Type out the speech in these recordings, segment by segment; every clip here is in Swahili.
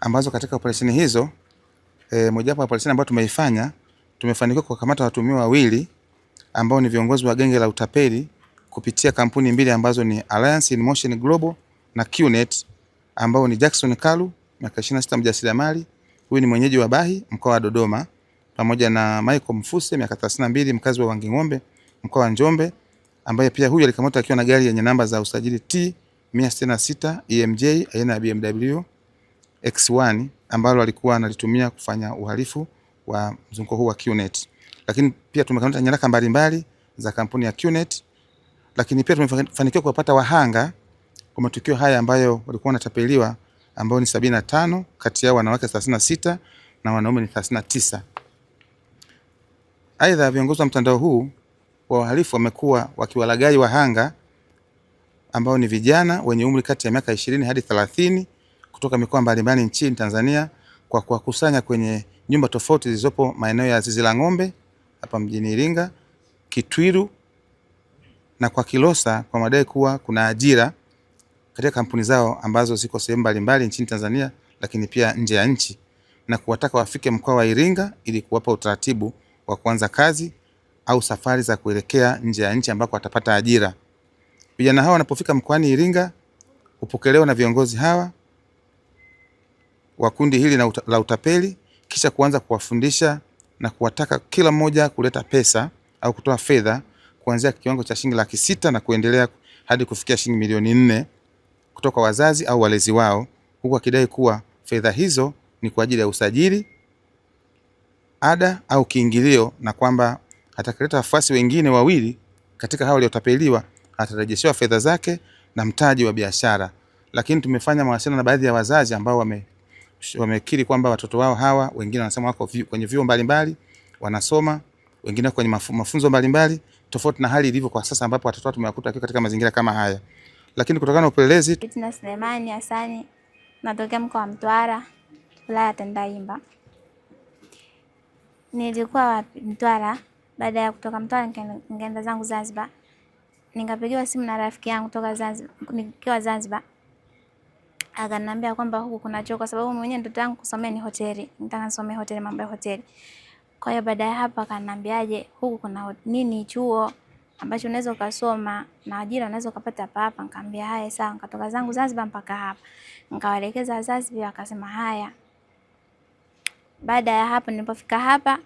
ambazo katika operesheni hizo mojawapo ya operesheni ambayo tumeifanya, tumefanikiwa kukamata watuhumiwa wawili ambao ni viongozi wa genge la utapeli kupitia kampuni mbili ambazo ni Alliance in Motion Global na QNet, ambao ni Jackson Kalu, miaka 26, mjasiriamali, huyu ni mwenyeji wa Bahi, mkoa wa Dodoma, pamoja na Michael Mfuse, miaka 32, mkazi wa Wanging'ombe, mkoa wa Njombe, ambaye pia huyu alikamatwa akiwa na gari yenye namba za usajili T 166 EMJ aina ya BMW X1 ambalo alikuwa analitumia kufanya uhalifu wa mzunguko huu wa QNet. Lakini pia tumekamata nyaraka mbalimbali za kampuni ya QNet, lakini pia tumefanikiwa kupata wahanga kwa matukio haya ambayo walikuwa wanatapeliwa, ambao ni 75, kati yao wanawake 36 na wanaume ni 39. Aidha, viongozi wa mtandao huu wa wahalifu wamekuwa wakiwalaghai wahanga ambao ni vijana wenye umri kati ya miaka 20 hadi 30 kutoka mikoa mbalimbali nchini Tanzania kwa kuwakusanya kwenye nyumba tofauti zilizopo maeneo ya Zizi la Ng'ombe hapa mjini Iringa, Kitwiru na kwa Kilosa, kwa madai kuwa kuna ajira katika kampuni zao ambazo ziko sehemu mbalimbali nchini Tanzania lakini pia nje ya nchi, na kuwataka wafike mkoa wa Iringa ili kuwapa utaratibu wa kuanza kazi au safari za kuelekea nje ya nchi ambako watapata ajira. Vijana hawa wanapofika mkoani Iringa hupokelewa na viongozi hawa wa kundi hili la utapeli, kisha kuanza kuwafundisha na kuwataka kila mmoja kuleta pesa au kutoa fedha kuanzia kiwango cha shilingi 600,000 na kuendelea hadi kufikia shilingi milioni 4 kutoka wazazi au walezi wao, huku akidai kuwa fedha hizo ni kwa ajili ya usajili, ada au kiingilio, na kwamba atakaleta wafuasi wengine wawili katika hao waliotapeliwa atarejeshewa fedha zake na mtaji wa biashara. Lakini tumefanya mawasiliano na baadhi ya wazazi ambao wamekiri kwamba watoto wao hawa, wengine wanasema wako kwenye vyuo mbalimbali wanasoma, wengine kwenye mafunzo mbalimbali, tofauti na hali ilivyo kwa sasa ambapo watoto wao tumewakuta katika mazingira kama haya. Lakini kutokana na upelelezi, Jina Sulemani Hasani, natokea mkoa wa Mtwara, wilaya Tandahimba. Nilikuwa Mtwara, baada ya kutoka Mtwara nikaenda zangu Zanzibar. Nikapigiwa simu na rafiki yangu kutoka Zanzibar, nikiwa Zanzibar. Akaniambia kwamba huku kuna chuo, kwa sababu mwenyewe ndoto yangu kusomea ni hoteli. Nataka nisomee hoteli, mambo ya hoteli. Kwa hiyo baada ya hapo akaniambiaje, huku kuna nini chuo ambacho unaweza ukasoma na ajira unaweza ukapata hapa. Nikamwambia haya sawa. Nikatoka zangu Zanzibar mpaka hapa. Nikawaelekeza wazazi pia wakasema haya. Baada ya hapo nilipofika hapa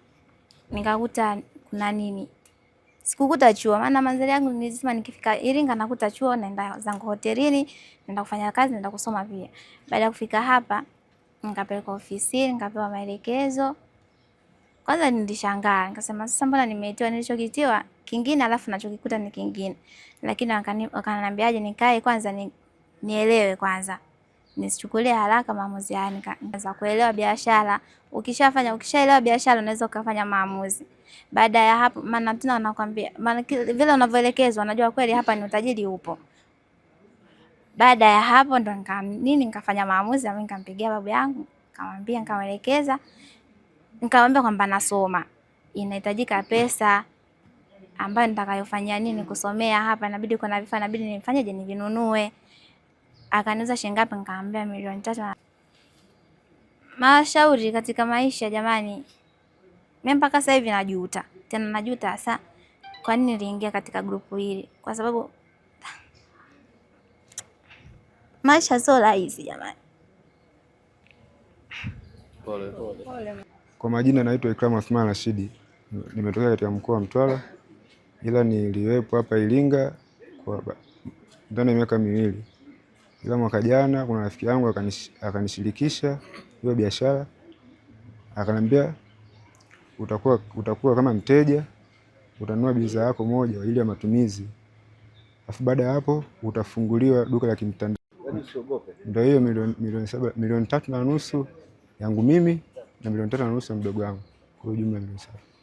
nikakuta kuna nini. Sikukuta chuo, maana manzari yangu nilisema nikifika Iringa nakuta chuo, naenda zangu hotelini, naenda kufanya kazi, naenda kusoma pia. Baada ya kufika hapa nikapeleka ofisini, nikapewa maelekezo. Kwanza nilishangaa, nikasema sasa mbona nimeitiwa nilichokitiwa kingine alafu nachokikuta ni kingine. Lakini wakaniambiaje nikae kwanza nielewe kwanza. Nisichukulie haraka maamuzi haya. Nikaanza kuelewa biashara. Ukishaelewa biashara unaweza ukafanya maamuzi. Baada ya hapo, maana tena wanakuambia, maana vile unavyoelekezwa unajua kweli hapa ni utajiri upo. Baada ya hapo ndo nikafanya maamuzi, na nikampigia babu yangu, nikamwambia, nikamwelekeza, nikamwambia kwamba nasoma. Inahitajika pesa ambayo nitakayofanyia nini kusomea hapa, inabidi kuna vifaa inabidi nifanyeje nivinunue. Akaniuliza shilingi ngapi, nikamwambia milioni 3. Mashauri katika maisha jamani, mimi mpaka sasa hivi najuta. Tena najuta hasa kwa nini niliingia katika grupu hili, kwa sababu maisha sio rahisi jamani. Pole. Kwa majina naitwa Ikram Athman Rashidi. Nimetokea katika mkoa wa Mtwara, ila niliwepo hapa Iringa kwa ndani ya miaka 2. Ila mwaka jana kuna rafiki yangu akanishirikisha hiyo biashara. Akaniambia utakuwa kama mteja, utanunua bidhaa yako moja ili ya matumizi. Alafu baada ya hapo utafunguliwa duka la kimtandao. Ndio hiyo milioni 3.5 yangu mimi na milioni 3.5 ya mdogo wangu. Kwa jumla milioni 7.